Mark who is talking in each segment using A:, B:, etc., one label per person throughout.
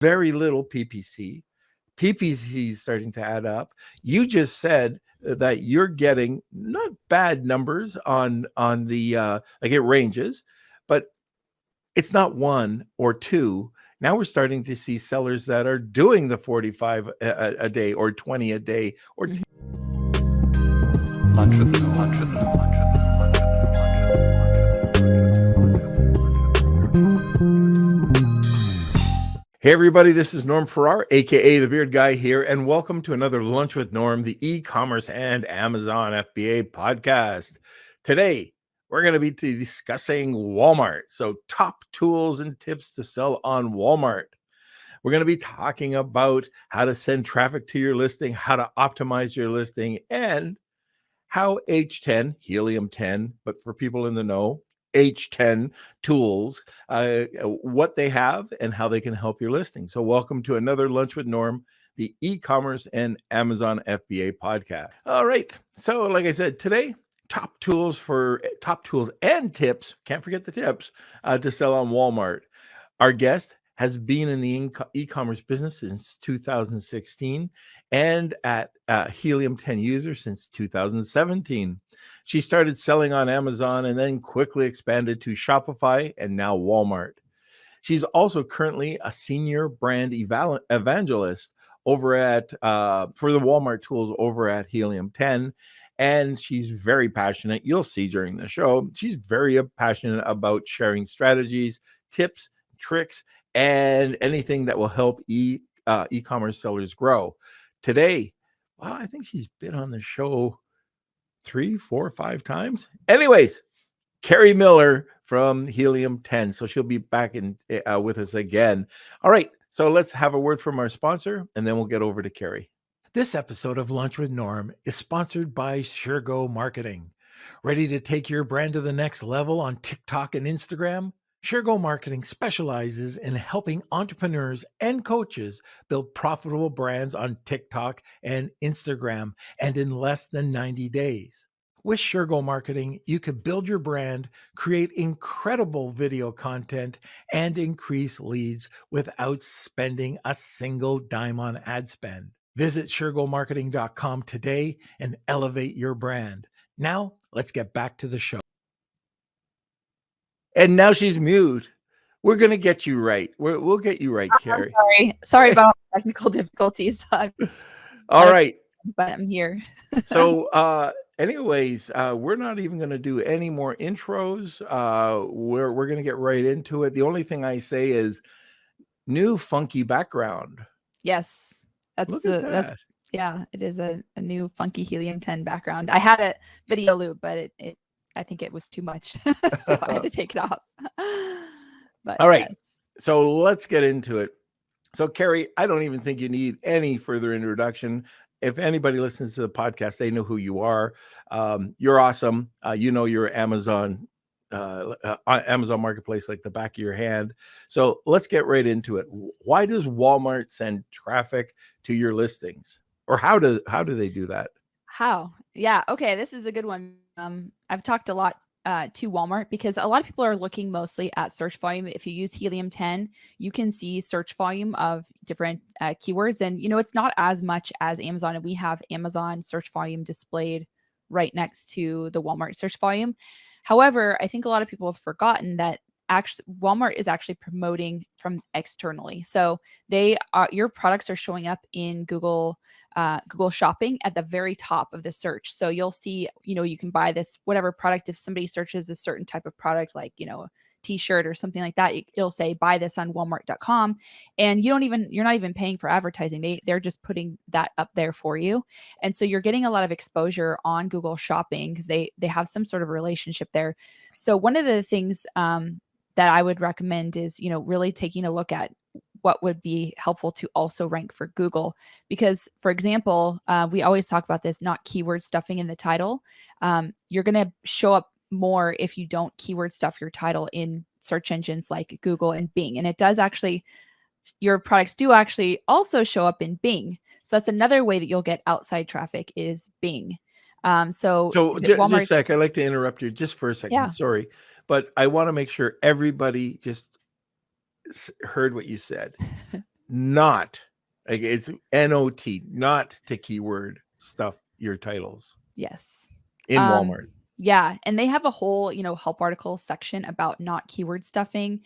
A: very little PPC. PPC is starting to add up. You just said that you're getting not bad numbers on the like it ranges, but it's not one or two. Now we're starting to see sellers that are doing the 45 a day or 20 a day or
B: Lunch with no lunch with no lunch with no lunch with no lunch with no.
A: Hey everybody, this is Norm Farrar, aka the Beard Guy here, and welcome to another Lunch with Norm, the e-commerce and Amazon FBA podcast. Today, we're going to be discussing Walmart. So top tools and tips to sell on Walmart. We're going to be talking about how to send traffic to your listing, how to optimize your listing, and how H10, Helium 10, but for people in the know, H10 tools, what they have and how they can help your listing. So welcome to another Lunch with Norm, the e-commerce and Amazon FBA podcast. All right. So like I said, today, top tools and tips, can't forget the tips, to sell on Walmart. Our guest has been in the e-commerce business since 2016 and at Helium 10 user since 2017. She started selling on Amazon and then quickly expanded to Shopify and now Walmart. She's also currently a senior brand evangelist over at for the Walmart tools over at Helium 10. And she's very passionate. You'll see during the show, she's very passionate about sharing strategies, tips, tricks, and anything that will help e-commerce sellers grow. Today, well, I think she's been on the show 3, 4, 5 times. Anyways, Carrie Miller from Helium 10. So she'll be back in with us again. All right. So let's have a word from our sponsor, and then we'll get over to Carrie. This episode of Lunch with Norm is sponsored by SureGo Marketing. Ready to take your brand to the next level on TikTok and Instagram? SureGo Marketing specializes in helping entrepreneurs and coaches build profitable brands on TikTok and Instagram and in less than 90 days. With SureGo Marketing, you can build your brand, create incredible video content, and increase leads without spending a single dime on ad spend. Visit SureGoMarketing.com today and elevate your brand. Now, let's get back to the show. And now she's mute. We're going to get you right. We'll get you right, Carrie.
C: Sorry about technical difficulties.
A: All right.
C: But I'm here.
A: So anyways, we're not even going to do any more intros. We're going to get right into it. The only thing I say is new funky background.
C: Yes. That's yeah, it is a new funky Helium 10 background. I had a video loop, but I think it was too much. So I had to take it off. But
A: all right.
C: Yes.
A: So let's get into it. So Carrie, I don't even think you need any further introduction. If anybody listens to the podcast, they know who you are. You're awesome. You know your Amazon Marketplace like the back of your hand. So let's get right into it. Why does Walmart send traffic to your listings? Or how do they do that?
C: How? Yeah. Okay. This is a good one. I've talked a lot to Walmart because a lot of people are looking mostly at search volume. If you use Helium 10, you can see search volume of different keywords. And, it's not as much as Amazon. And we have Amazon search volume displayed right next to the Walmart search volume. However, I think a lot of people have forgotten that actually Walmart is actually promoting from externally. So your products are showing up in Google Shopping at the very top of the search. So you'll see, you can buy this whatever product. If somebody searches a certain type of product, like, a t-shirt or something like that, it'll say buy this on walmart.com. And you're not even paying for advertising. They're just putting that up there for you. And so you're getting a lot of exposure on Google Shopping because they have some sort of relationship there. So one of the things that I would recommend is, really taking a look at what would be helpful to also rank for Google. Because, for example, we always talk about this, not keyword stuffing in the title. You're going to show up more if you don't keyword stuff your title in search engines like Google and Bing. And it does actually, your products do actually also show up in Bing. So that's another way that you'll get outside traffic is Bing. So
A: just a sec, I'd like to interrupt you just for a second.
C: Yeah.
A: Sorry, but I want to make sure everybody just heard what you said. not, like, it's NOT, not to keyword stuff your titles
C: Yes.
A: in Walmart.
C: Yeah, and they have a whole, help article section about not keyword stuffing,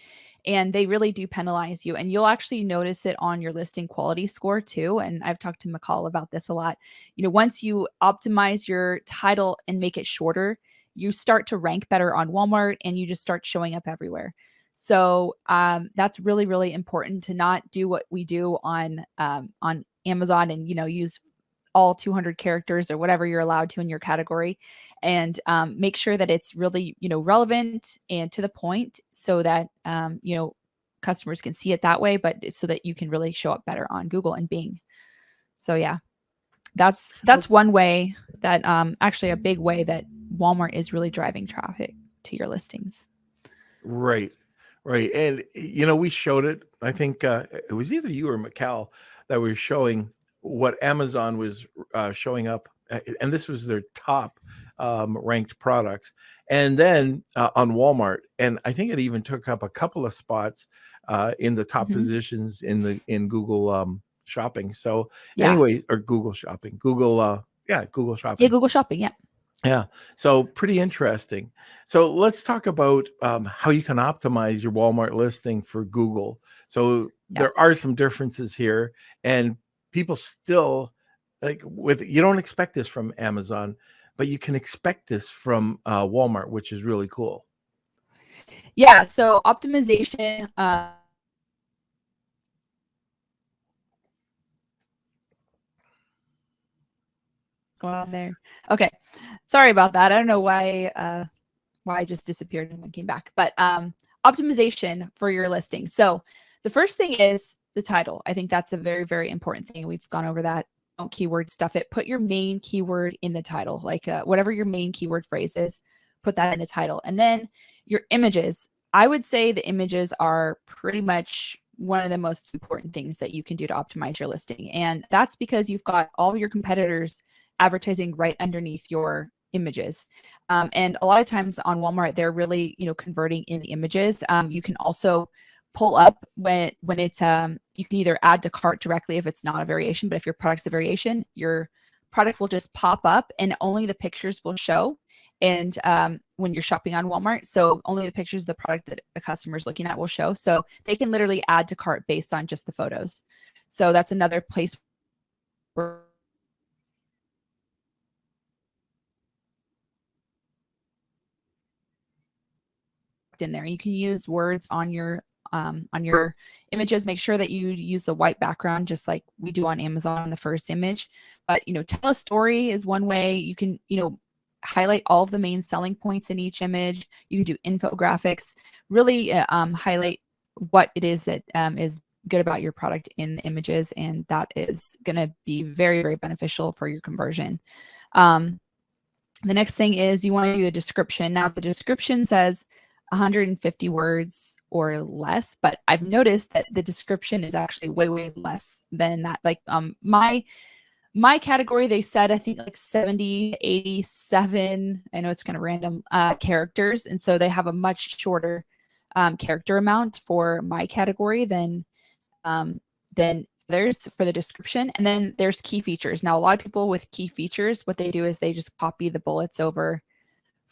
C: and they really do penalize you. And you'll actually notice it on your listing quality score too. And I've talked to McCall about this a lot. Once you optimize your title and make it shorter, you start to rank better on Walmart, and you just start showing up everywhere. So that's really, really important to not do what we do on Amazon and use all 200 characters or whatever you're allowed to in your category, and make sure that it's really relevant and to the point, so that customers can see it that way, but so that you can really show up better on Google and Bing. So yeah, that's one way that actually a big way that Walmart is really driving traffic to your listings.
A: Right. And we showed it. I think it was either you or McCall that was showing what Amazon was showing up, and this was their top ranked products, and then on Walmart, and I think it even took up a couple of spots in the top positions in Google Shopping. So, anyways, or Google Shopping, Google Shopping.
C: Yeah, Google Shopping. Yeah.
A: Yeah. So pretty interesting. So let's talk about how you can optimize your Walmart listing for Google. So there are some differences here, and people still you don't expect this from Amazon, but you can expect this from Walmart, which is really cool.
C: Yeah. So optimization. Going on there. Okay. Sorry about that. I don't know why I just disappeared and came back. But optimization for your listing. So the first thing is the title. I think that's a very, very important thing. We've gone over that. Don't keyword stuff it. Put your main keyword in the title, like whatever your main keyword phrase is, put that in the title. And then your images. I would say the images are pretty much one of the most important things that you can do to optimize your listing. And that's because you've got all of your competitors advertising right underneath your images. And a lot of times on Walmart, they're really, converting in the images. You can also pull up when it's, you can either add to cart directly if it's not a variation, but if your product's a variation, your product will just pop up and only the pictures will show. And when you're shopping on Walmart, so only the pictures of the product that the customer is looking at will show. So they can literally add to cart based on just the photos. So that's another place where in there. You can use words on your images. Make sure that you use the white background, just like we do on Amazon on the first image. But tell a story is one way. You can highlight all of the main selling points in each image. You can do infographics, really highlight what it is that is good about your product in the images, and that is going to be very, very beneficial for your conversion. The next thing is you want to do a description. Now the description says 150 words or less, but I've noticed that the description is actually way, way less than that. Like my category, they said, I think like 70, 87, I know it's kind of random, characters. And so they have a much shorter character amount for my category than others for the description. And then there's key features. Now, a lot of people with key features, what they do is they just copy the bullets over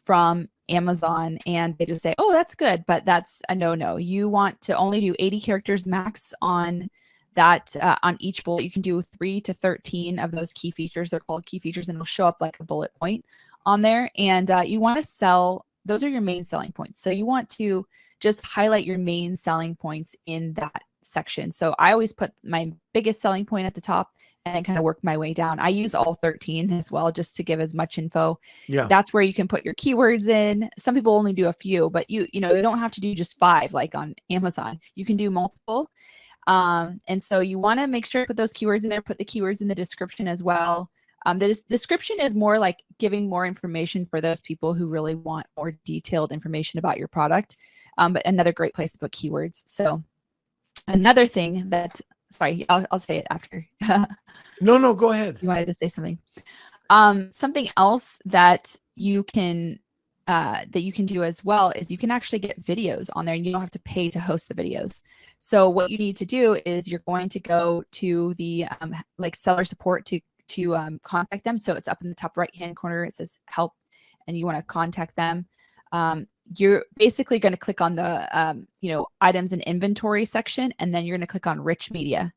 C: from Amazon and they just say, oh, that's good, but that's a no. You want to only do 80 characters max on that on each bullet. You can do 3 to 13 of those key features. They're called key features, and it'll show up like a bullet point on there. And you want to sell, those are your main selling points. So you want to just highlight your main selling points in that section. So I always put my biggest selling point at the top and kind of work my way down. I use all 13 as well, just to give as much info.
A: Yeah.
C: That's where you can put your keywords in. Some people only do a few, but you don't have to do just 5 like on Amazon. You can do multiple. And so you want to make sure to put those keywords in there, put the keywords in the description as well. The description is more like giving more information for those people who really want more detailed information about your product. But another great place to put keywords. So another thing that, sorry, I'll say it after.
A: No, go ahead.
C: You wanted to say something. Something else that you can that you can do as well is you can actually get videos on there and you don't have to pay to host the videos. So what you need to do is you're going to go to the like seller support to contact them. So it's up in the top right hand corner. It says help and you want to contact them. You're basically going to click on the items and inventory section, and then you're going to click on rich media.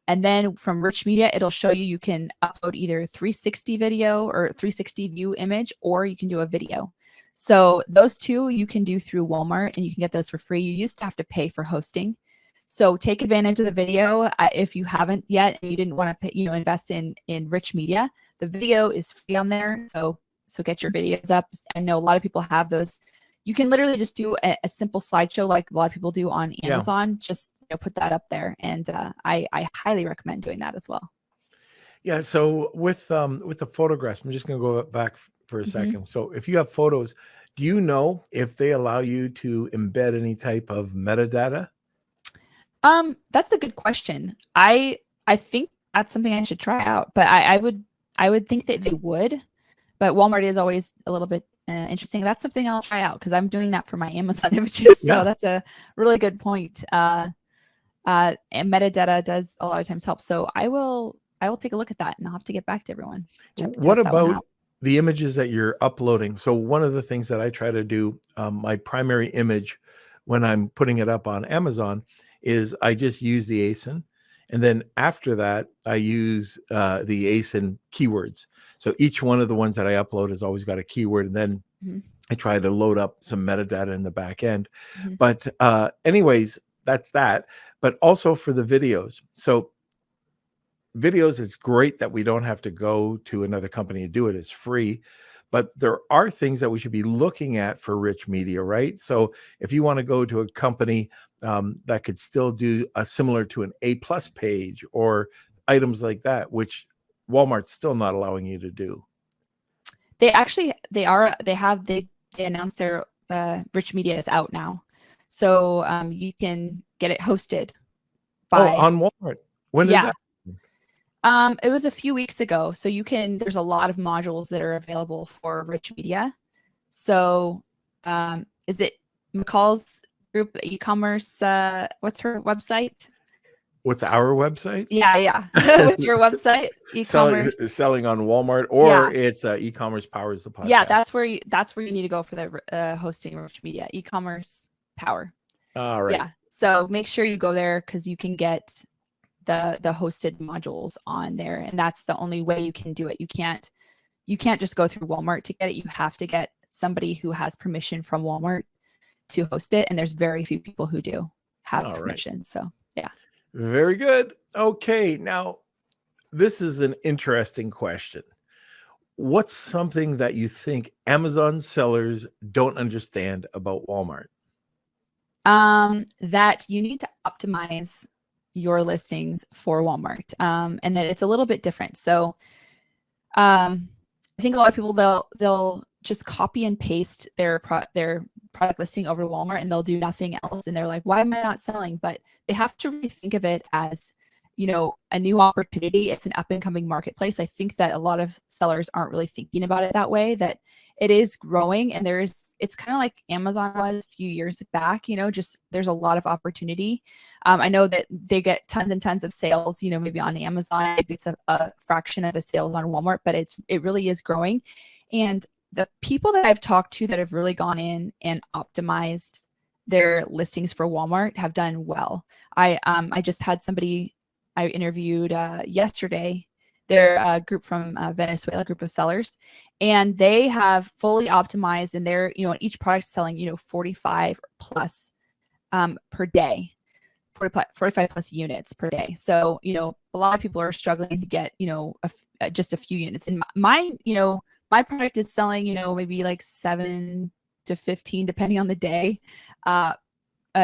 C: And then from rich media, it'll show you can upload either 360 video or 360 view image, or you can do a video. So those two you can do through Walmart and you can get those for free. You used to have to pay for hosting. So take advantage of the video. If you haven't yet and you didn't want to invest in rich media, the video is free on there. So get your videos up. I know a lot of people have those. You can literally just do a simple slideshow like a lot of people do on Amazon. Just put that up there. And I highly recommend doing that as well.
A: Yeah. So with the photographs, I'm just going to go back for a second. So if you have photos, do you know if they allow you to embed any type of metadata?
C: That's a good question. I think that's something I should try out, but I would think that they would, but Walmart is always a little bit interesting. That's something I'll try out because I'm doing that for my Amazon images. So that's a really good point. And metadata does a lot of times help. So I will take a look at that and I'll have to get back to everyone.
A: What about the images that you're uploading? So one of the things that I try to do, my primary image when I'm putting it up on Amazon is I just use the ASIN. And then after that, I use the ASIN keywords. So each one of the ones that I upload has always got a keyword. And then I try to load up some metadata in the back end. But anyways, that's that. But also for the videos. So videos, it's great that we don't have to go to another company to do it. It's free. But there are things that we should be looking at for rich media, right? So if you want to go to a company that could still do a similar to an A+ page or items like that, which Walmart's still not allowing you to do.
C: They announced their rich media is out now. So you can get it hosted
A: on Walmart. When did that?
C: It was a few weeks ago. So there's a lot of modules that are available for rich media. So is it McCall's group eCommerce? What's her website?
A: What's our website?
C: Yeah. What's your website?
A: eCommerce. Selling on Walmart, or it's eCommerce Powers the podcast.
C: Yeah, that's where you need to go for the hosting rich media. eCommerce Power.
A: All right.
C: Yeah. So make sure you go there because you can get the hosted modules on there, and that's the only way you can do it. You can't just go through Walmart to get it. You have to get somebody who has permission from Walmart to host it, and there's very few people who do have permission. Right. So yeah.
A: Very good. Okay, now this is an interesting question. What's something that you think Amazon sellers don't understand about Walmart?
C: That you need to optimize your listings for Walmart, and that it's a little bit different. So I think a lot of people, they'll just copy and paste their product listing over to Walmart and they'll do nothing else. And they're like, why am I not selling? But they have to really think of it as, a new opportunity. It's an up and coming marketplace. I think that a lot of sellers aren't really thinking about it that way, that it is growing, and it's kind of like Amazon was a few years back, just there's a lot of opportunity. I know that they get tons and tons of sales, maybe on Amazon, maybe it's a fraction of the sales on Walmart, but it really is growing. And the people that I've talked to that have really gone in and optimized their listings for Walmart have done well. I just had somebody I interviewed yesterday. They're a group from Venezuela, group of sellers, and they have fully optimized, and they're, each product selling, 45 plus per day, 45 plus units per day. So, a lot of people are struggling to get, just a few units. And mine, my product is selling, maybe like 7 to 15, depending on the day,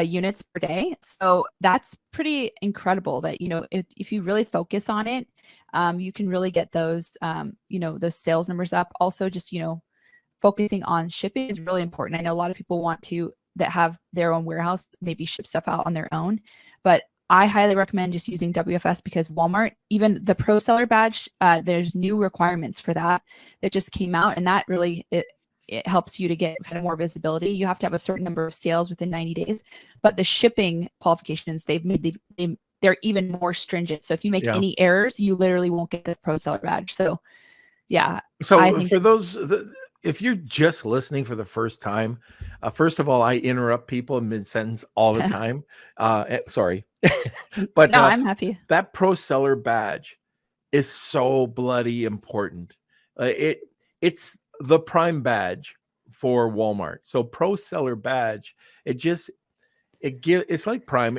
C: units per day. So that's pretty incredible that, if you really focus on it, you can really get those, those sales numbers up. Also, just, focusing on shipping is really important. I know a lot of people that have their own warehouse, maybe ship stuff out on their own, but I highly recommend just using WFS because Walmart, even the pro seller badge, there's new requirements for that just came out, and that really, it helps you to get kind of more visibility. You have to have a certain number of sales within 90 days, but the shipping qualifications they're even more stringent. So if you make
A: Yeah.
C: any errors, you literally won't get the pro seller badge. So yeah, I
A: So
C: think
A: for those, if you're just listening for the first time, first of all, I interrupt people in mid-sentence all the time. Sorry, but
C: no, I'm happy.
A: that pro seller badge is so bloody important. It's the prime badge for Walmart. So pro seller badge, it's like Prime.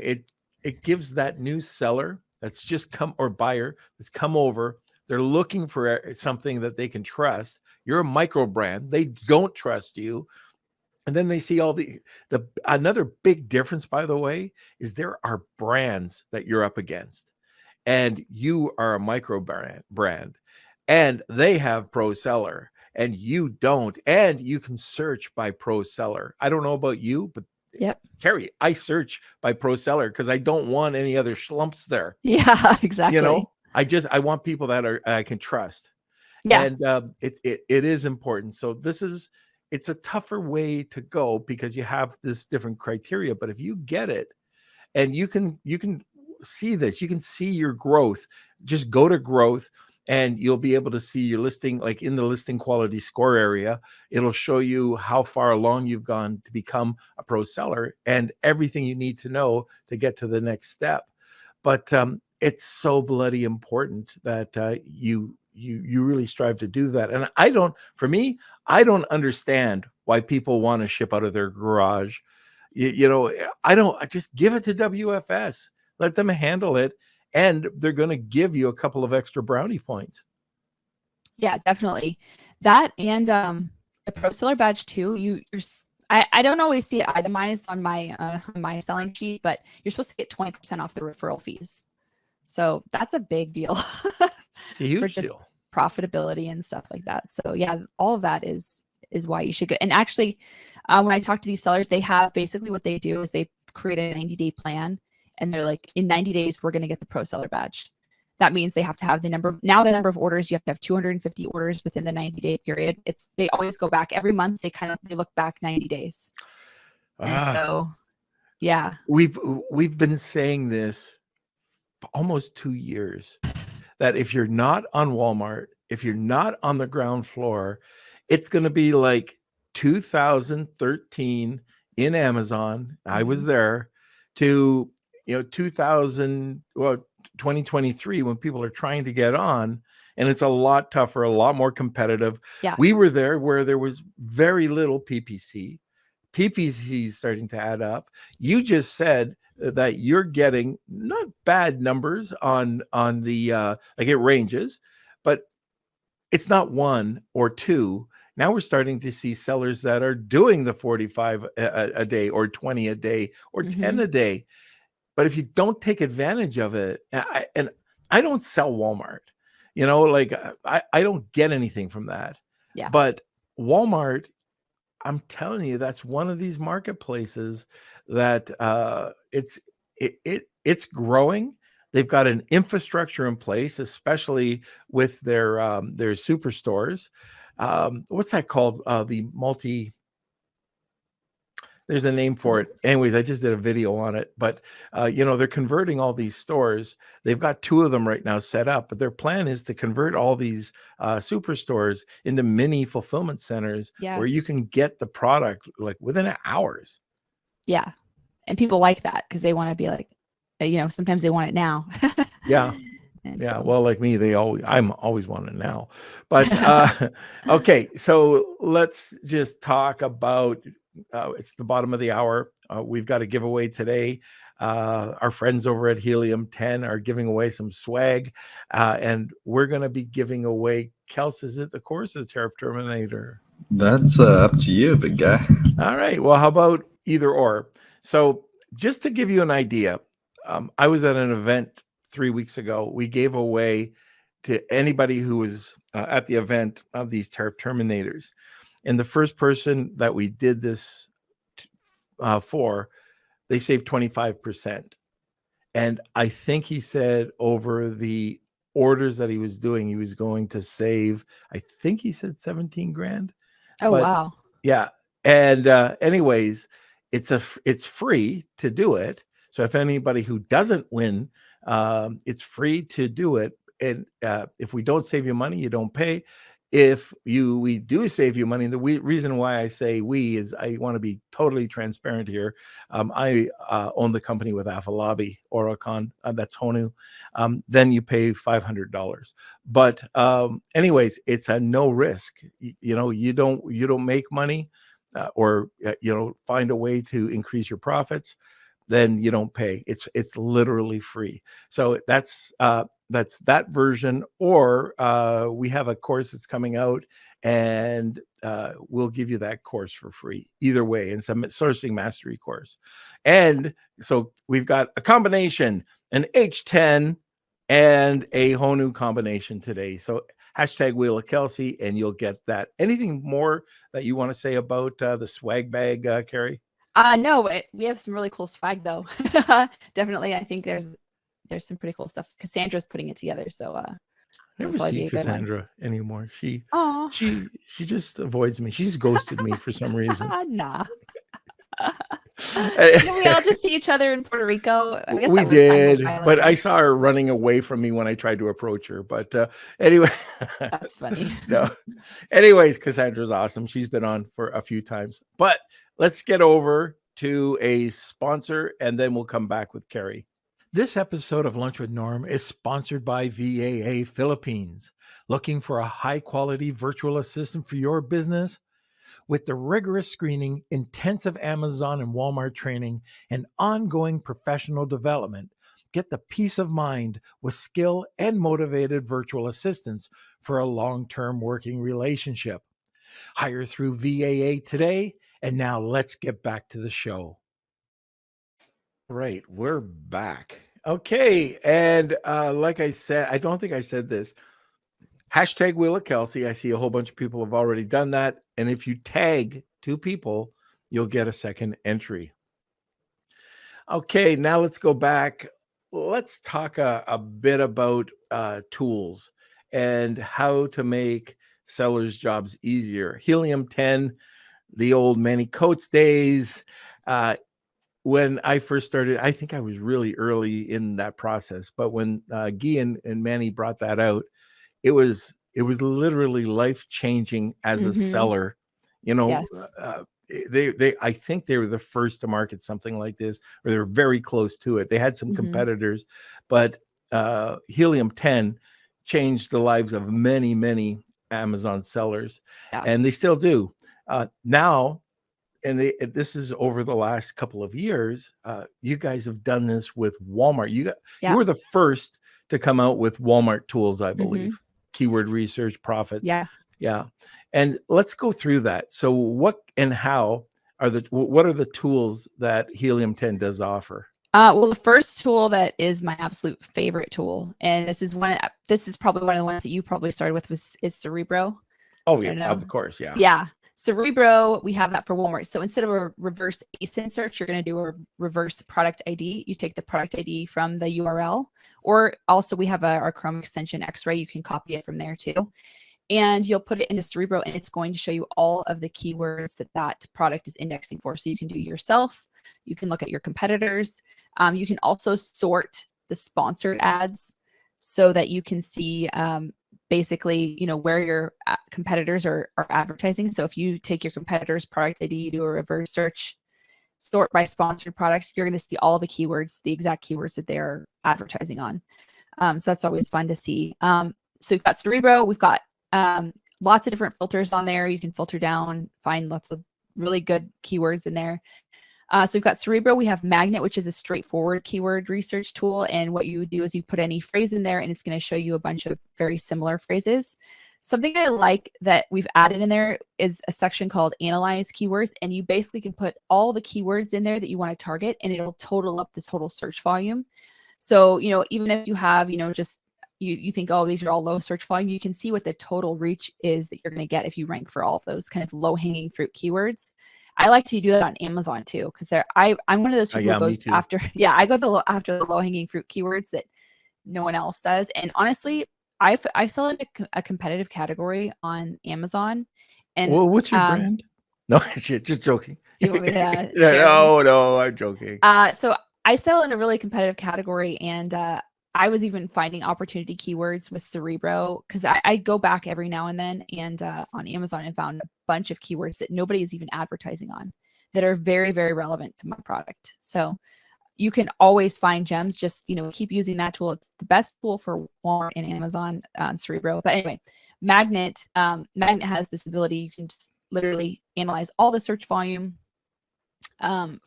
A: It gives that new seller that's just come, or buyer that's come over. They're looking for something that they can trust. You're a micro brand. They don't trust you. And then they see all the another big difference, by the way, is there are brands that you're up against, and you are a micro brand, and they have pro seller and you don't, and you can search by pro seller. I don't know about you, but
C: Yep.
A: Carrie, I search by pro seller because I don't want any other schlumps there.
C: Yeah, exactly.
A: You know, I want people that I can trust.
C: Yeah.
A: And it is important. So it's a tougher way to go because you have this different criteria. But if you get it, and you can see this, you can see your growth. Just go to growth, and you'll be able to see your listing, like in the listing quality score area. It'll show you how far along you've gone to become a pro seller and everything you need to know to get to the next step. But it's so bloody important that you really strive to do that. And I don't understand why people want to ship out of their garage. I just give it to WFS, let them handle it, and they're going to give you a couple of extra brownie points.
C: Yeah, definitely. That and the pro seller badge too. I don't always see it itemized on my selling sheet, but you're supposed to get 20% off the referral fees. So that's a big deal.
A: It's a huge
C: for just
A: deal.
C: Profitability and stuff like that. So yeah, all of that is why you should go. And actually, when I talk to these sellers, they have basically what they do is they create a 90-day plan, and they're like, in 90 days, we're going to get the pro seller badge. That means they have to have the number of orders. You have to have 250 orders within the 90-day period. They always go back every month. They look back 90 days. And so, yeah,
A: we've been saying this almost 2 years, that if you're not on Walmart, if you're not on the ground floor, it's going to be like 2013 in Amazon. I was there, to 2023, when people are trying to get on, and it's a lot tougher, a lot more competitive.
C: Yeah.
A: We were there where there was very little PPC. PPC is starting to add up. You just said that you're getting not bad numbers on the like, it ranges, but it's not one or two. Now we're starting to see sellers that are doing the 45 a day, or 20 a day, or 10 a day. But if you don't take advantage of it, and I don't sell Walmart, like I don't get anything from that.
C: Yeah.
A: But Walmart, I'm telling you, that's one of these marketplaces that it's growing. They've got an infrastructure in place, especially with their superstores. What's that called? There's a name for it. Anyways, I just did a video on it, but they're converting all these stores. They've got 2 of them right now set up, but their plan is to convert all these superstores into mini fulfillment centers, where you can get the product like within hours.
C: Yeah. And people like that because they want to be like, sometimes they want it now.
A: Yeah. Yeah. So, well, like me, I'm always wanting it now. But okay, so let's just talk about, it's the bottom of the hour. We've got a giveaway today. Our friends over at Helium 10 are giving away some swag, and we're going to be giving away, Kels, is it the course or the Tariff Terminator?
D: That's up to you, big guy.
A: All right. Well, how about either or? So just to give you an idea, I was at an event 3 weeks ago. We gave away to anybody who was at the event of these Tariff Terminators. And the first person that we did this for, they saved 25%. And I think he said over the orders that he was going to save, I think he said 17 grand.
C: Oh, wow.
A: Yeah. And anyways, it's free to do it. So if anybody who doesn't win, it's free to do it. And if we don't save you money, you don't pay. If we do save you money, the reason why I say we is I want to be totally transparent here. I own the company with Afalabi Oricon, that's Honu. Then you pay $500. But anyways, it's a no risk. You don't make money, or find a way to increase your profits, then you don't pay. It's literally free. So that's that version. Or we have a course that's coming out, and we'll give you that course for free. Either way, and some sourcing mastery course. And so we've got a combination, an H10 and a Honu combination today. So hashtag Wheel of Kelsey, and you'll get that. Anything more that you want to say about the swag bag, Carrie?
C: No, we have some really cool swag though. Definitely, I think there's some pretty cool stuff. Cassandra's putting it together, so
A: I never see Cassandra anymore. She just avoids me. She's ghosted me for some reason.
C: Nah. Didn't we all just see each other in Puerto Rico? I guess
A: we did, but I saw her running away from me when I tried to approach her. But anyway,
C: that's funny.
A: No, anyways, Cassandra's awesome. She's been on for a few times. But let's get over to a sponsor, and then we'll come back with Carrie. This episode of Lunch with Norm is sponsored by VAA Philippines. Looking for a high-quality virtual assistant for your business? With the rigorous screening, intensive Amazon and Walmart training, and ongoing professional development, get the peace of mind with skilled and motivated virtual assistants for a long-term working relationship. Hire through VAA today, and now let's get back to the show. Right, we're back. Okay, and like I said, I don't think I said this. Hashtag Wheel of Kelsey. I see a whole bunch of people have already done that. And if you tag 2 people, you'll get a second entry. Okay, now let's go back. Let's talk a bit about tools and how to make sellers' jobs easier. Helium 10, the old Manny Coates days. When I first started, I think I was really early in that process. But when Guy and Manny brought that out, it was literally life-changing as a seller.
C: Yes.
A: They I think they were the first to market something like this, or they're very close to it. They had some competitors, but Helium 10 changed the lives of many Amazon sellers, and they still do now. And this is over the last couple of years. You guys have done this with Walmart. You were the first to come out with Walmart tools, I believe. Keyword research, profits. Yeah. And let's go through that. So what and how what are the tools that Helium 10 does offer?
C: Well, the first tool that is my absolute favorite tool, and this is probably one of the ones that you probably started with, is Cerebro.
A: Oh yeah, of course. Yeah.
C: Yeah. Cerebro, we have that for Walmart. So instead of a reverse ASIN search, you're going to do a reverse product ID. You take the product ID from the URL, or also we have our Chrome extension X-Ray. You can copy it from there too. And you'll put it into Cerebro, and it's going to show you all of the keywords that product is indexing for. So you can do yourself. You can look at your competitors. You can also sort the sponsored ads so that you can see basically, where your competitors are advertising. So if you take your competitor's product ID, you do a reverse search, sort by sponsored products, you're going to see all the keywords, the exact keywords that they're advertising on. So that's always fun to see. So we've got Cerebro. We've got lots of different filters on there. You can filter down, find lots of really good keywords in there. So we've got Cerebro. We have Magnet, which is a straightforward keyword research tool. And what you do is you put any phrase in there, and it's going to show you a bunch of very similar phrases. Something I like that we've added in there is a section called Analyze Keywords. And you basically can put all the keywords in there that you want to target, and it'll total up this total search volume. So, even if you have, just you think, oh, these are all low search volume, you can see what the total reach is that you're going to get if you rank for all of those kind of low hanging fruit keywords. I like to do that on Amazon too, because I'm one of those people who goes after, I go after the low hanging fruit keywords that no one else does. And honestly, I sell in a competitive category on Amazon. And
A: well, what's your brand? No, just joking.
C: You want me to
A: Yeah,
C: share one?
A: no, I'm joking.
C: So I sell in a really competitive category, and I was even finding opportunity keywords with Cerebro because I go back every now and then and on Amazon and found a bunch of keywords that nobody is even advertising on that are very, very relevant to my product. So you can always find gems. Just keep using that tool. It's the best tool for Walmart and Amazon on Cerebro. But anyway, Magnet has this ability. You can just literally analyze all the search volume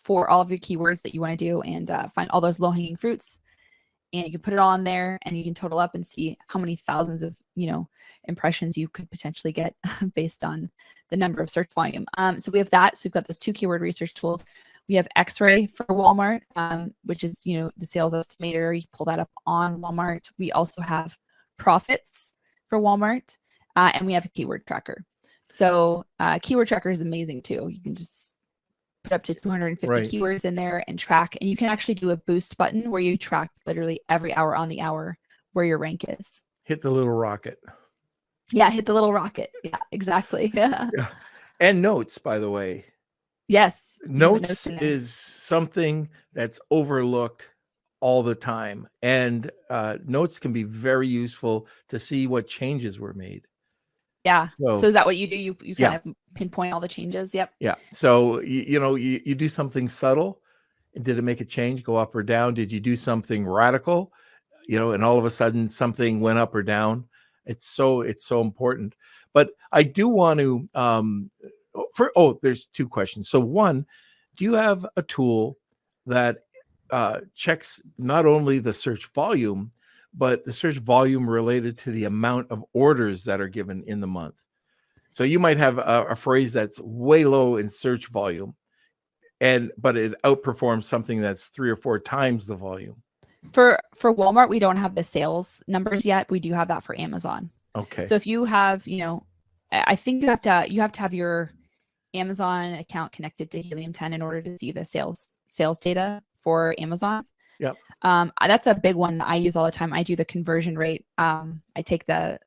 C: for all of your keywords that you want to do and find all those low-hanging fruits, and you can put it all in there and you can total up and see how many thousands of impressions you could potentially get based on the number of search volume. So we have that. So we've got those 2 keyword research tools. We have X-Ray for Walmart, which is the sales estimator. You pull that up on Walmart. We also have Profits for Walmart, and we have a keyword tracker. So keyword tracker is amazing too. You can just put up to 250 keywords in there and track, and you can actually do a boost button where you track literally every hour on the hour where your rank is.
A: Hit the little rocket.
C: Yeah, hit the little rocket. Yeah, exactly. Yeah.
A: And notes, by the way.
C: Yes.
A: Notes is something that's overlooked all the time, and notes can be very useful to see what changes were made.
C: Yeah. So is that what you do? You kind of pinpoint all the changes? Yep.
A: Yeah. So you do something subtle, and did it make a change, go up or down? Did you do something radical, and all of a sudden something went up or down? It's so important. But I do want to there's 2 questions. So one, do you have a tool that checks not only the search volume, but the search volume related to the amount of orders that are given in the month? So you might have a phrase that's way low in search volume, but it outperforms something that's 3 or 4 times the volume.
C: For Walmart, we don't have the sales numbers yet. We do have that for Amazon.
A: Okay.
C: So if you have, I think you have to have your Amazon account connected to Helium 10 in order to see the sales data for Amazon.
A: Yep.
C: That's a big one that I use all the time. I do the conversion rate. I take the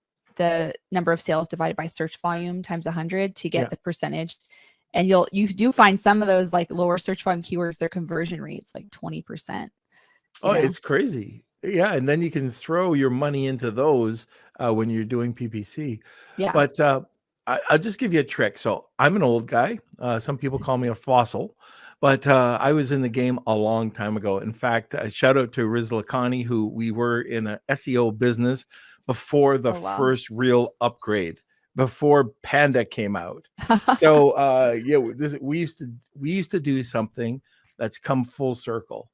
C: number of sales divided by search volume times 100 to get the percentage. And you do find some of those like lower search volume keywords, their conversion rates like 20%.
A: It's crazy. Yeah. And then you can throw your money into those when you're doing PPC. Yeah. But I'll just give you a trick. So I'm an old guy. Some people call me a fossil, but I was in the game a long time ago. In fact, shout out to Riz Lakhani, who we were in an SEO business before the first real upgrade, before Panda came out. So we used to do something that's come full circle,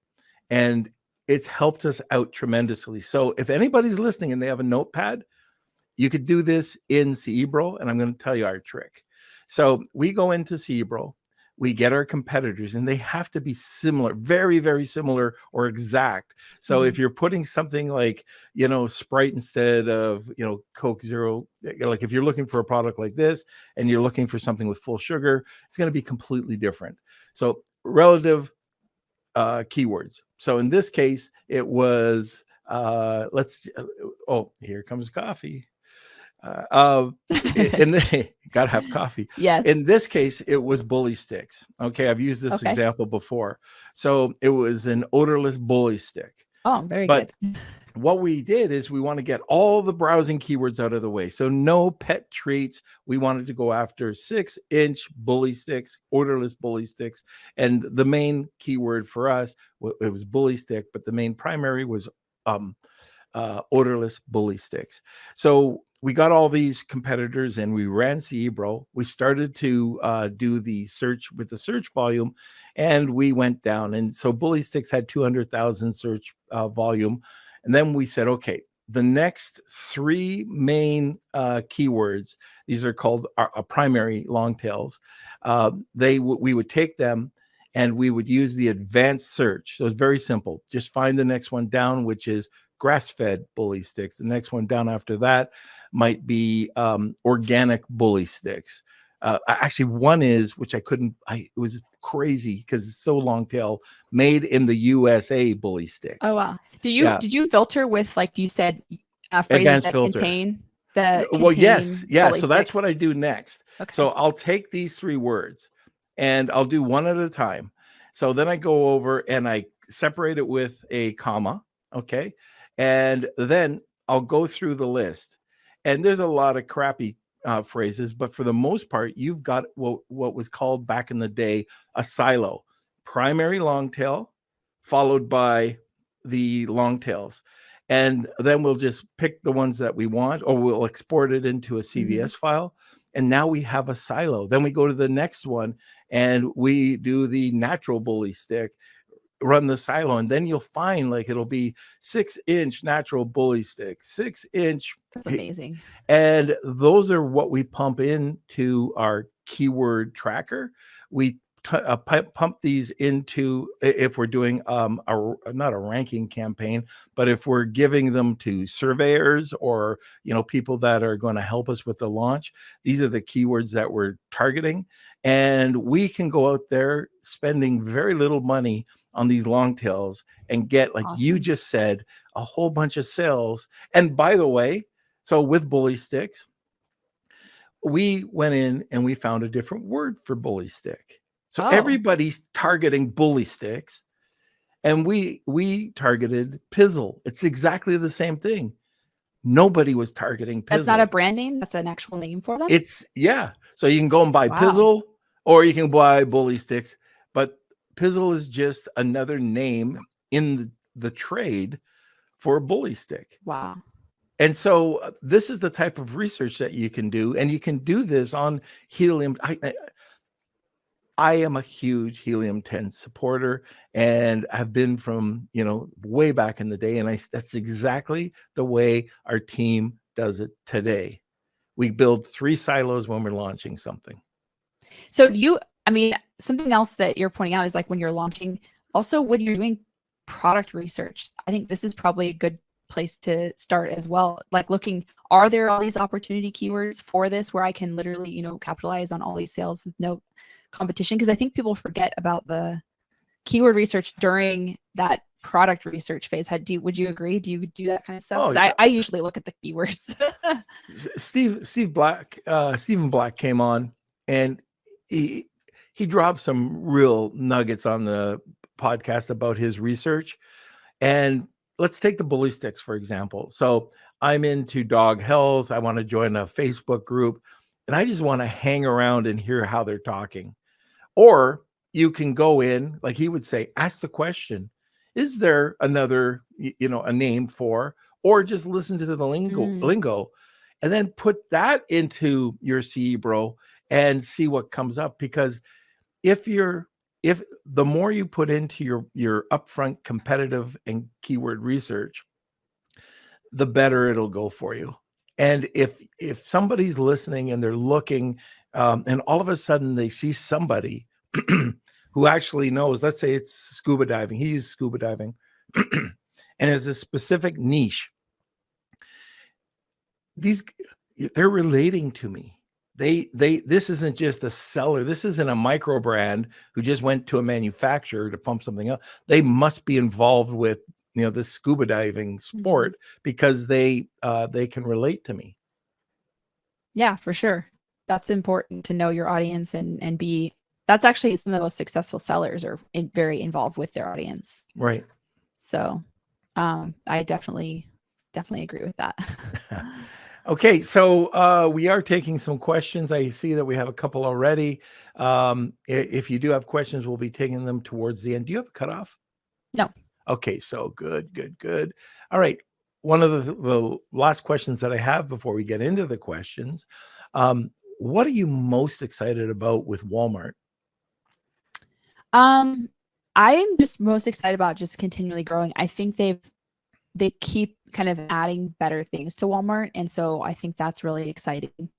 A: and it's helped us out tremendously. So if anybody's listening and they have a notepad, you could do this in Cerebro, and I'm going to tell you our trick. So we go into Cerebro, we get our competitors, and they have to be similar, very, very similar or exact. So if you're putting something like, Sprite instead of, Coke Zero, like if you're looking for a product like this and you're looking for something with full sugar, it's going to be completely different. So relative keywords. So in this case, it was, here comes coffee. Gotta have coffee. Yes. In this case, it was bully sticks. Okay, I've used this example before. So it was an odorless bully stick.
C: Oh, very good.
A: What we did is we want to get all the browsing keywords out of the way. So no pet treats. We wanted to go after 6-inch bully sticks, odorless bully sticks. And the main keyword for us, it was bully stick, but the main primary was odorless bully sticks. So we got all these competitors and we ran Cerebro. We started to do the search with the search volume, and we went down. And so bully sticks had 200,000 search volume. And then we said, okay, the next 3 main keywords, these are called our primary long tails. We would take them and we would use the advanced search. So it's very simple. Just find the next one down, which is grass-fed bully sticks. The next one down after that might be organic bully sticks. Actually, one is, which it was crazy because it's so long tail, made in the USA bully stick.
C: Oh, wow. Did you filter with, like you said, phrases
A: advanced
C: that
A: filter.
C: contain the
A: Well, yes. Yeah. So that's
C: sticks?
A: what I do next. Okay. So I'll take these 3 words and I'll do one at a time. So then I go over and I separate it with a comma, okay? And then I'll go through the list. And there's a lot of crappy phrases, but for the most part, you've got what was called back in the day a silo: primary long tail, followed by the long tails. And then we'll just pick the ones that we want, or we'll export it into a CVS file. And now we have a silo. Then we go to the next one and we do the natural bully stick, run the silo, and then you'll find like it'll be 6-inch natural bully stick, 6-inch.
C: That's amazing.
A: And those are what we pump into our keyword tracker. We pump these into, if we're doing not a ranking campaign, but if we're giving them to surveyors or people that are going to help us with the launch, these are the keywords that we're targeting. And we can go out there spending very little money on these long tails and get, like you just said, a whole bunch of sales. And by the way, so with bully sticks, we went in and we found a different word for bully stick. So everybody's targeting bully sticks, and we targeted pizzle. It's exactly the same thing. Nobody was targeting pizzle.
C: That's not a brand name. That's an actual name for them.
A: So you can go and buy pizzle, or you can buy bully sticks, but pizzle is just another name in the trade for a bully stick.
C: Wow.
A: And so this is the type of research that you can do, and you can do this on helium. I am a huge helium-10 supporter, and I've been from, way back in the day. And that's exactly the way our team does it today. We build 3 silos when we're launching something.
C: So something else that you're pointing out is like when you're launching, also when you're doing product research, I think this is probably a good place to start as well. Like looking, are there all these opportunity keywords for this where I can literally, capitalize on all these sales with no competition? Because I think people forget about the keyword research during that product research phase. Would you agree? Do you do that kind of stuff? I usually look at the keywords. Stephen Black came on, and he dropped some real nuggets on the podcast about his research. And let's take the bully sticks, for example. So I'm into dog health. I want to join a Facebook group, and I just want to hang around and hear how they're talking. Or you can go in, like he would say, ask the question, is there another, a name for, or just listen to the lingo, and then put that into your CE Bro and see what comes up. Because if the more you put into your upfront competitive and keyword research, the better it'll go for you. And if somebody's listening and they're looking, and all of a sudden they see somebody who actually knows, let's say it's scuba diving, he uses scuba diving and has a specific niche, they're relating to me. This isn't just a seller. This isn't a micro brand who just went to a manufacturer to pump something up. They must be involved with this scuba diving sport because they can relate to me. Yeah, for sure. That's important to know your audience and be. That's actually some of the most successful sellers are very involved with their audience.
A: Right.
C: So, I definitely agree with that.
A: Okay, so we are taking some questions. I see that we have a couple already. If you do have questions, we'll be taking them towards the end. Do you have a cutoff?
C: No.
A: Okay, so good. All right. One of the last questions that I have before we get into the questions, what are you most excited about with Walmart?
C: I'm just most excited about just continually growing. I think they keep kind of adding better things to Walmart. And so I think that's really exciting.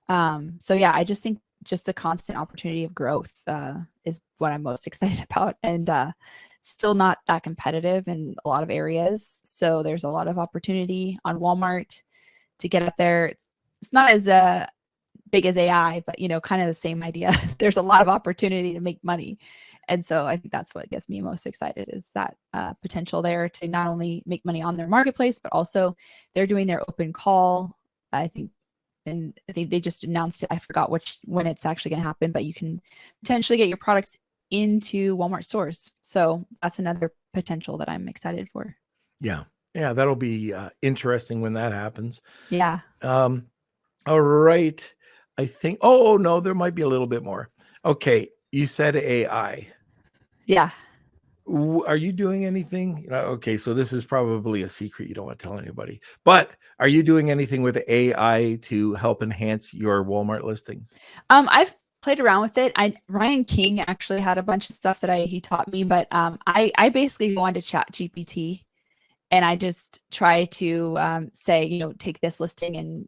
C: So yeah, I just think just the constant opportunity of growth is what I'm most excited about. And still not that competitive in a lot of areas. So there's a lot of opportunity on Walmart to get up there. It's not as big as AI, but kind of the same idea. There's a lot of opportunity to make money. And so I think that's what gets me most excited is that potential there to not only make money on their marketplace, but also they're doing their open call. I think and I think they just announced it. I forgot when it's actually going to happen, but you can potentially get your products into Walmart stores. So that's another potential that I'm excited for.
A: Yeah. Yeah, that'll be interesting when that happens.
C: Yeah.
A: All right. I think, oh, no, there might be a little bit more. Okay. You said AI.
C: Yeah.
A: Are you doing anything? Okay, so this is probably a secret you don't want to tell anybody. But are you doing anything with AI to help enhance your Walmart listings?
C: I've played around with it. Ryan King actually had a bunch of stuff that he taught me, but I basically go on to Chat GPT and I just try to say, take this listing and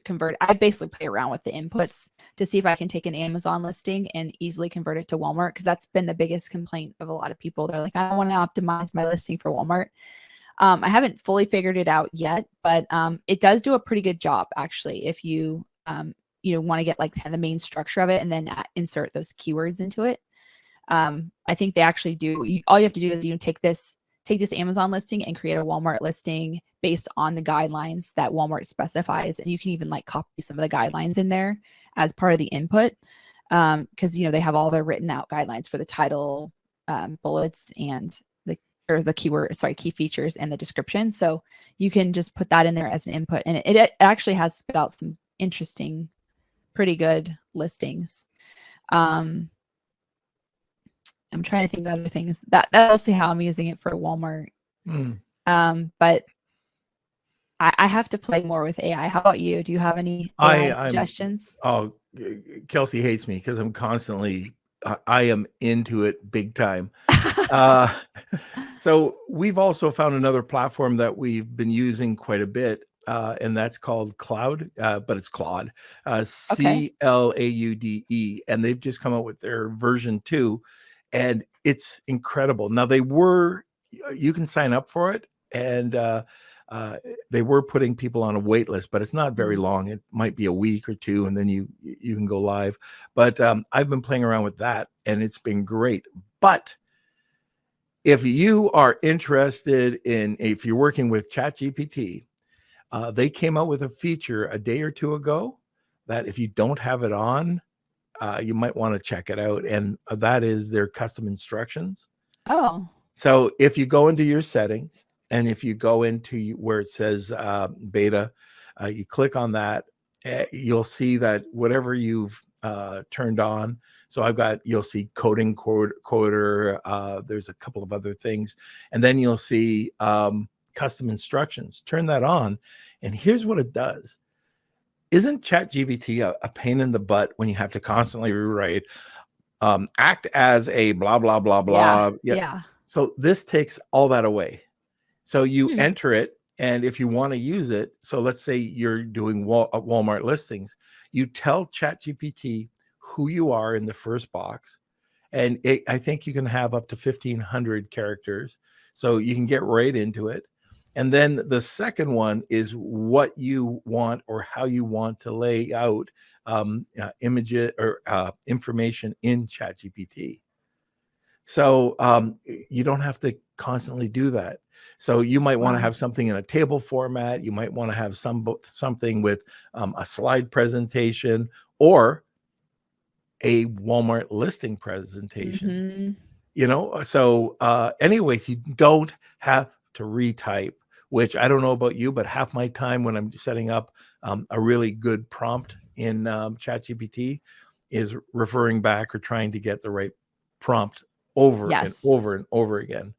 C: convert. I basically play around with the inputs to see if I can take an Amazon listing and easily convert it to Walmart, because that's been the biggest complaint of a lot of people. They're like, I don't want to optimize my listing for Walmart. I haven't fully figured it out yet, but it does do a pretty good job actually. If you want to get like kind of the main structure of it and then insert those keywords into it. I think they actually do. All you have to do is take this Amazon listing and create a Walmart listing based on the guidelines that Walmart specifies. And you can even like copy some of the guidelines in there as part of the input. Because, they have all their written out guidelines for the title, bullets, and key features and the description. So you can just put that in there as an input. And it actually has spit out some interesting, pretty good listings. I'm trying to think of other things. That's mostly how I'm using it for Walmart. But I have to play more with AI. How about you? Do you have any AI suggestions?
A: Kelsey hates me because I'm constantly, I am into it big time. So we've also found another platform that we've been using quite a bit, and that's called Cloud, but it's Claude, Claude, and they've just come out with their version 2. And it's incredible. Now you can sign up for it, and they were putting people on a wait list, but it's not very long. It might be a week or 2, and then you can go live. But I've been playing around with that, and it's been great. But if you are interested if you're working with ChatGPT, they came out with a feature a day or 2 ago that if you don't have it on, you might want to check it out, and that is their custom instructions.
C: Oh.
A: So if you go into your settings, and if you go into where it says beta, you click on that, you'll see that whatever you've turned on. So you'll see coding coder. There's a couple of other things, and then you'll see custom instructions. Turn that on, and here's what it does. Isn't ChatGPT a pain in the butt when you have to constantly rewrite, act as a blah, blah, blah, blah.
C: Yeah.
A: So this takes all that away. So you enter it, and if you want to use it, so let's say you're doing Walmart listings, you tell ChatGPT who you are in the first box, and I think you can have up to 1,500 characters, so you can get right into it. And then the second one is what you want or how you want to lay out images or information in ChatGPT. So you don't have to constantly do that. So you might want to have something in a table format. You might want to have something with a slide presentation or a Walmart listing presentation. So anyways, you don't have to retype, which I don't know about you, but half my time when I'm setting up a really good prompt in ChatGPT is referring back or trying to get the right prompt over and over and over again.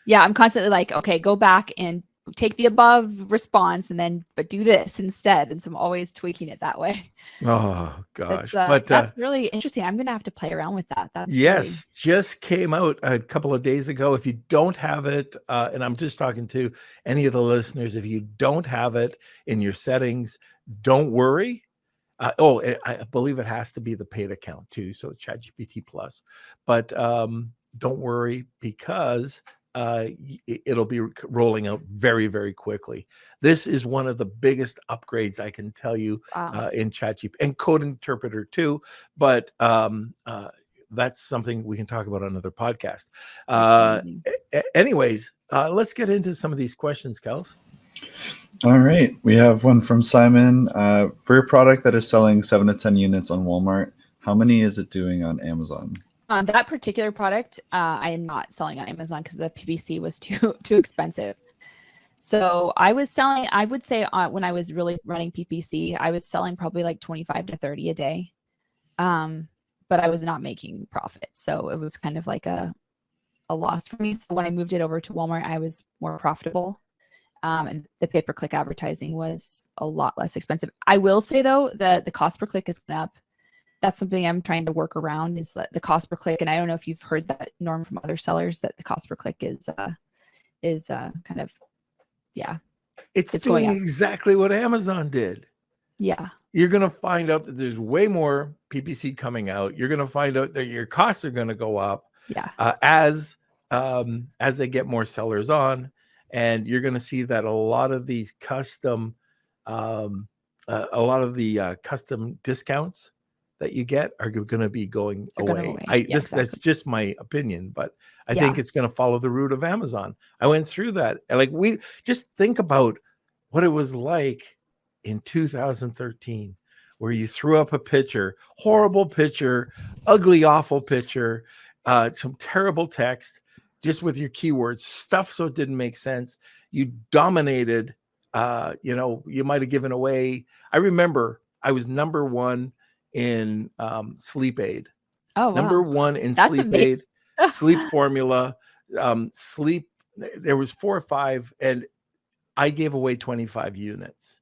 C: Yeah, I'm constantly like, okay, go back and take the above response but do this instead. And so I'm always tweaking it that way.
A: Oh gosh.
C: That's really interesting. I'm gonna have to play around with that. That's
A: just came out a couple of days ago. If you don't have it, and I'm just talking to any of the listeners, if you don't have it in your settings, don't worry. I believe it has to be the paid account too, so ChatGPT Plus. But don't worry, because it'll be rolling out very, very quickly. This is one of the biggest upgrades I can tell you in ChatGPT, and Code Interpreter too. But that's something we can talk about on another podcast. Anyways, let's get into some of these questions, Kels.
D: All right. We have one from Simon. For your product that is selling 7 to 10 units on Walmart, how many is it doing on Amazon?
C: That particular product, I am not selling on Amazon because the PPC was too expensive. So I was selling, I would say when I was really running PPC, I was selling probably like 25 to 30 a day. But I was not making profit. So it was kind of like a loss for me. So when I moved it over to Walmart, I was more profitable. And the pay-per-click advertising was a lot less expensive. I will say though that the cost per click has gone up. That's something I'm trying to work around is the cost per click. And I don't know if you've heard that, Norm, from other sellers, that the cost per click is kind of, yeah,
A: It's
C: going
A: doing
C: up.
A: exactly what Amazon did.
C: Yeah.
A: You're going to find out that there's way more PPC coming out. You're going to find out that your costs are going to go up
C: Yeah.
A: as they get more sellers on, and you're going to see that a lot of these custom, a lot of the custom discounts that you get are going to be going away. That's just my opinion, but I think it's going to follow the route of Amazon. I went through that. Like, we just think about what it was like in 2013, where you threw up a picture, horrible picture, ugly, awful picture, some terrible text, just with your keywords, stuff so it didn't make sense. You dominated. You might have given away. I remember I was number one in sleep aid.
C: Oh, wow.
A: Number one in
C: That's
A: sleep
C: amazing.
A: aid, sleep formula, sleep. There was 4 or 5, and I gave away 25 units.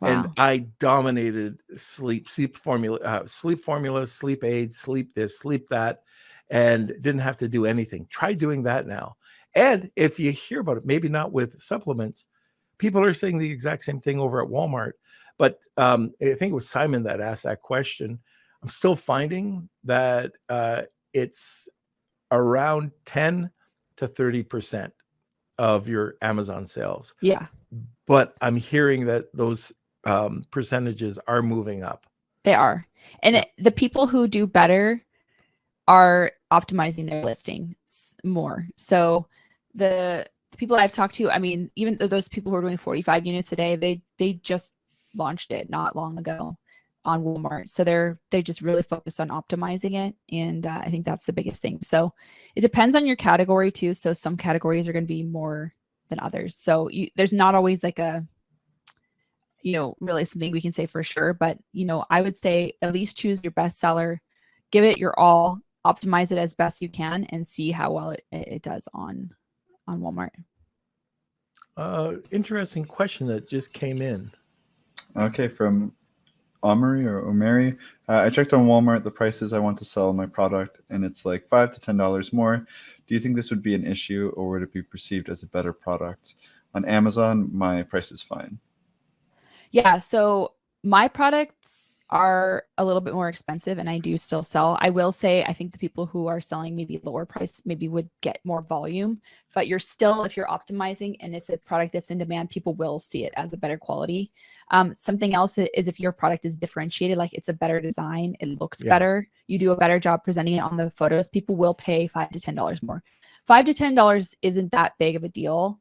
C: Wow.
A: And I dominated sleep formula, sleep aid, sleep this, sleep that, and didn't have to do anything. Try doing that now. And if you hear about it, maybe not with supplements, people are saying the exact same thing over at Walmart. But I think it was Simon that asked that question. I'm still finding that it's around 10 to 30% of your Amazon sales.
C: Yeah.
A: But I'm hearing that those percentages are moving up.
C: They are. And the people who do better are optimizing their listings more. So the people I've talked to, I mean, even those people who are doing 45 units a day, they just launched it not long ago on Walmart. So they just really focused on optimizing it. And I think that's the biggest thing. So it depends on your category too. So some categories are going to be more than others. So there's not always like a, really something we can say for sure. But, I would say at least choose your best seller, give it your all, optimize it as best you can, and see how well it does on Walmart.
A: Interesting question that just came in.
D: Okay, from Omeri. I checked on Walmart the prices I want to sell my product, and it's like $5 to $10 more. Do you think this would be an issue, or would it be perceived as a better product? On Amazon, my price is fine.
C: Yeah, so my products are a little bit more expensive, and I do still sell. I will say, I think the people who are selling maybe lower price maybe would get more volume, but you're still, if you're optimizing and it's a product that's in demand, people will see it as a better quality. Something else is if your product is differentiated, like it's a better design, it looks better, you do a better job presenting it on the photos, people will pay $5 to $10 more. $5 to $10 isn't that big of a deal.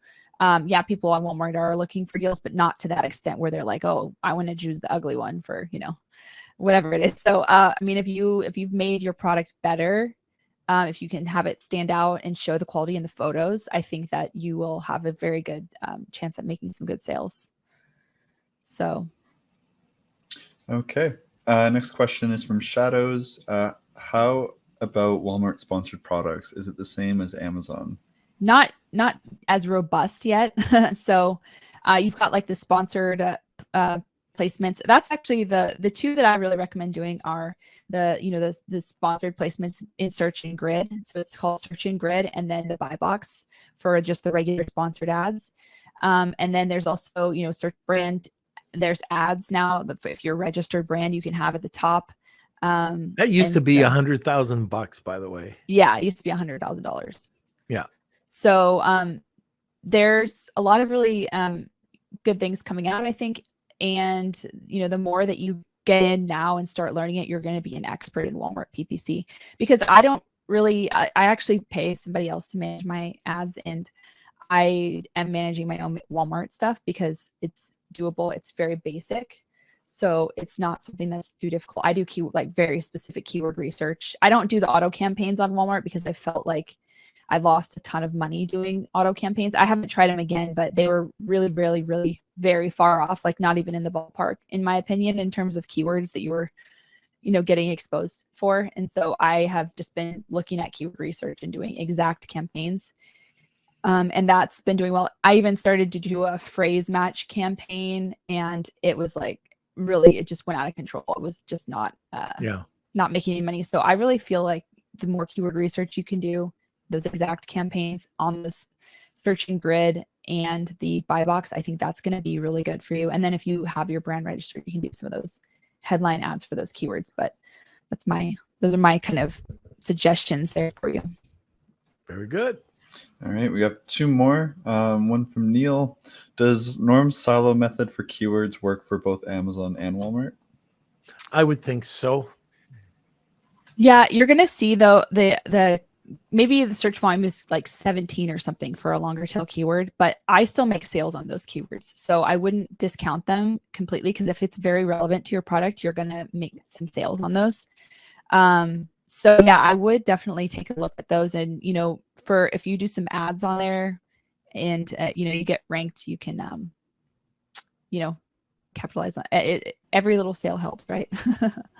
C: People on Walmart are looking for deals, but not to that extent where they're like, oh, I want to choose the ugly one for, whatever it is. So, if you've made your product better, if you can have it stand out and show the quality in the photos, I think that you will have a very good chance at making some good sales. So.
D: Okay. Next question is from Shadows. How about Walmart sponsored products? Is it the same as Amazon?
C: Not as robust yet. So you've got like the sponsored placements. That's actually the two that I really recommend doing are the sponsored placements in Search and Grid. So it's called Search and Grid, and then the buy box for just the regular sponsored ads. And then there's also, search brand. There's ads now. If you're a registered brand, you can have at the top.
A: That used to be $100,000, by the way.
C: Yeah, it used to be $100,000.
A: Yeah.
C: So there's a lot of really good things coming out, I think. And, the more that you get in now and start learning it, you're going to be an expert in Walmart PPC, because I actually pay somebody else to manage my ads, and I am managing my own Walmart stuff because it's doable. It's very basic. So it's not something that's too difficult. I do very specific keyword research. I don't do the auto campaigns on Walmart because I felt like I lost a ton of money doing auto campaigns. I haven't tried them again, but they were really, really, really very far off, like not even in the ballpark, in my opinion, in terms of keywords that you were, getting exposed for. And so I have just been looking at keyword research and doing exact campaigns. And that's been doing well. I even started to do a phrase match campaign, and it was like really, it just went out of control. It was just not making any money. So I really feel like the more keyword research you can do, those exact campaigns on this searching grid and the buy box, I think that's going to be really good for you. And then if you have your brand registered, you can do some of those headline ads for those keywords. But those are my kind of suggestions there for you.
A: Very good.
D: All right, we have two more. One from Neil. Does Norm's silo method for keywords work for both Amazon and Walmart?
A: I would think so.
C: Yeah, you're gonna see though the maybe the search volume is like 17 or something for a longer tail keyword, but I still make sales on those keywords. So I wouldn't discount them completely, because if it's very relevant to your product, you're gonna make some sales on those. So yeah, I would definitely take a look at those. And, for if you do some ads on there and, you get ranked, you can, capitalize on it. Every little sale helped, right?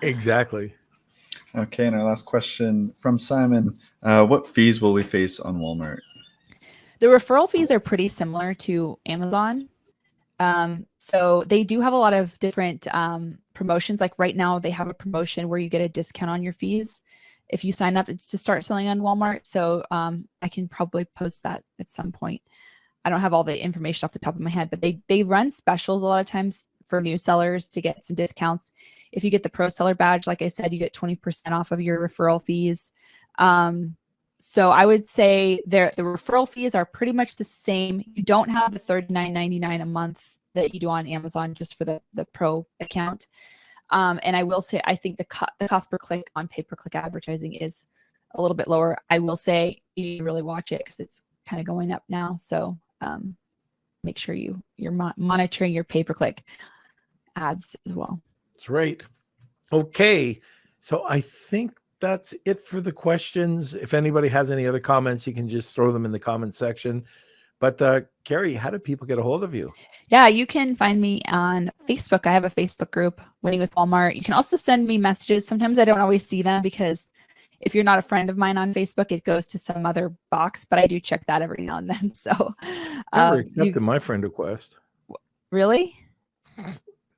A: Exactly.
D: Okay, and our last question from Simon. What fees will we face on Walmart?
C: The referral fees are pretty similar to Amazon. So they do have a lot of different promotions. Like right now they have a promotion where you get a discount on your fees if you sign up. It's to start selling on Walmart. So I can probably post that at some point. I don't have all the information off the top of my head, but they run specials a lot of times for new sellers to get some discounts. If you get the pro seller badge, like I said, you get 20% off of your referral fees. So I would say the referral fees are pretty much the same. You don't have the $39.99 a month that you do on Amazon just for the pro account. And I will say, I think the cost per click on pay-per-click advertising is a little bit lower. I will say you need to really watch it because it's kind of going up now. So make sure you're monitoring your pay-per-click ads as well.
A: That's right. Okay. So I think that's it for the questions. If anybody has any other comments, you can just throw them in the comment section. But Carrie, how do people get a hold of you?
C: Yeah, you can find me on Facebook. I have a Facebook group, Winning with Walmart. You can also send me messages. Sometimes I don't always see them because if you're not a friend of mine on Facebook, it goes to some other box, but I do check that every now and then. So
A: Never accepted my friend request.
C: Really?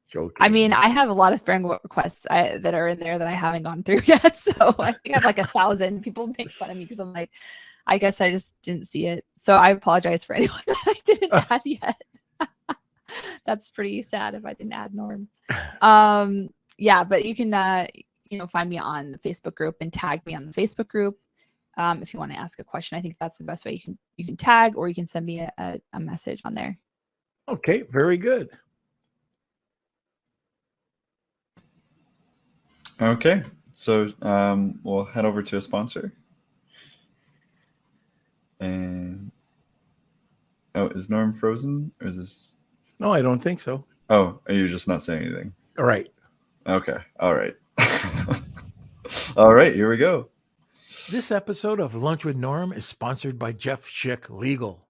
A: Joking.
C: I mean, I have a lot of friend requests that are in there that I haven't gone through yet. So I think I have like 1,000. People make fun of me because I'm like, I guess I just didn't see it. So I apologize for anyone that I didn't add yet. That's pretty sad if I didn't add Norm. Yeah, but you can find me on the Facebook group and tag me on the Facebook group. If you want to ask a question, I think that's the best way. You can tag, or you can send me a message on there.
A: Okay, very good.
D: Okay, so we'll head over to a sponsor. And is Norm frozen, or is this?
A: No, I don't think so.
D: Oh, are you just not saying anything?
A: All right.
D: Okay. All right. All right. Here we go.
A: This episode of Lunch with Norm is sponsored by Jeff Schick Legal.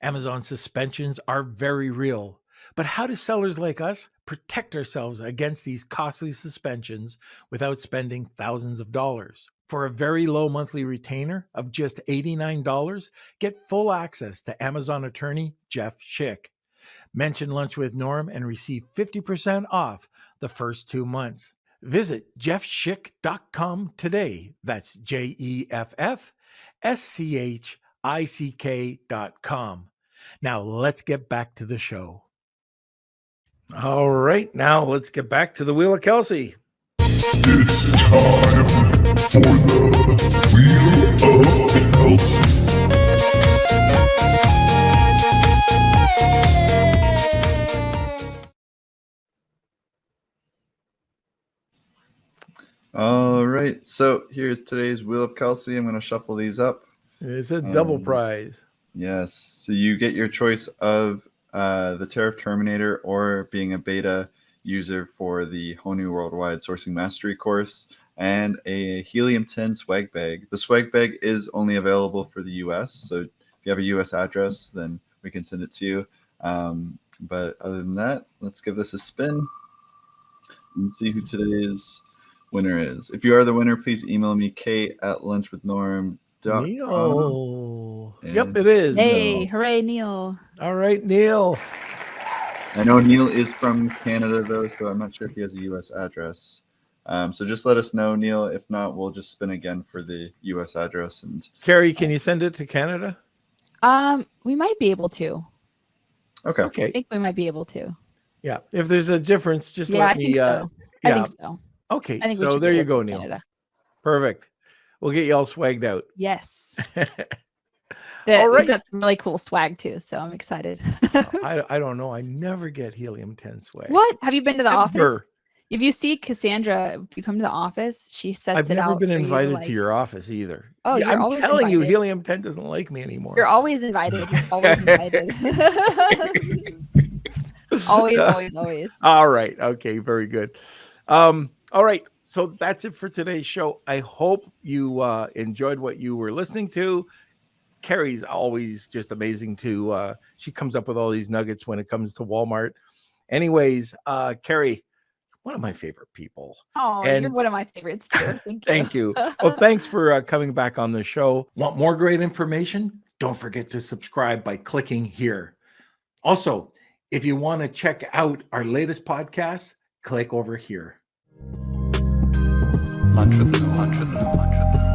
A: Amazon suspensions are very real. But how do sellers like us protect ourselves against these costly suspensions without spending thousands of dollars? For a very low monthly retainer of just $89, get full access to Amazon attorney Jeff Schick. Mention Lunch with Norm and receive 50% off the first 2 months. Visit jeffschick.com today. That's JEFFSCHICK.com. Now let's get back to the show. All right, now let's get back to the Wheel of Kelsey.
B: It's time for the Wheel of Kelsey.
D: All right, so here's today's Wheel of Kelsey. I'm going to shuffle these up.
A: It's a double prize.
D: Yes. So you get your choice of the Tariff Terminator or being a beta user for the Honu Worldwide Sourcing Mastery course and a Helium 10 swag bag. The swag bag is only available for the US. So if you have a US address, then we can send it to you. But other than that, let's give this a spin and see who today's winner is. If you are the winner, please email me, kate@lunchwithnorm.com.
A: Neil.
D: And
A: Yep, it is.
C: Hey,
D: No.
C: hooray, Neil.
A: All right, Neil.
D: I know Neil is from Canada, though, so I'm not sure if he has a U.S. address. So just let us know, Neil. If not, we'll just spin again for the U.S. address. And
A: Carrie, can you send it to Canada?
C: We might be able to.
D: okay.
C: I
A: Okay.
C: think we might be able to.
A: Yeah. If there's a difference, just
C: Yeah,
A: let
C: I
A: me.
C: think so. I
A: yeah.
C: think so.
A: Okay.
C: I think we
A: So
C: should
A: there
C: be
A: you
C: able
A: go,
C: to
A: Neil.
C: Canada.
A: Perfect. We'll get you all swagged out.
C: Yes.
A: All right.
C: We've got some really cool swag too, so I'm excited.
A: I don't know. I never get Helium 10 swag.
C: What? Have you been to the office?
A: Ever.
C: If you see Cassandra, if you come to the office, she sets
A: I've
C: it
A: never
C: out
A: been
C: for you,
A: invited
C: like-
A: to your office either.
C: Oh,
A: Yeah,
C: you're
A: I'm
C: always
A: telling you,
C: invited.
A: Helium 10 doesn't like me anymore.
C: You're always invited. You're always invited. always, always, always.
A: All right. Okay. Very good. All right. So that's it for today's show. I hope you enjoyed what you were listening to. Carrie's always just amazing too. She comes up with all these nuggets when it comes to Walmart. Anyways, Carrie, one of my favorite people.
C: Oh,
A: And-
C: you're one of my favorites too. Thank you.
A: Thank you. Well, thanks for coming back on the show. Want more great information? Don't forget to subscribe by clicking here. Also, if you want to check out our latest podcast, click over here.
E: Lunch with the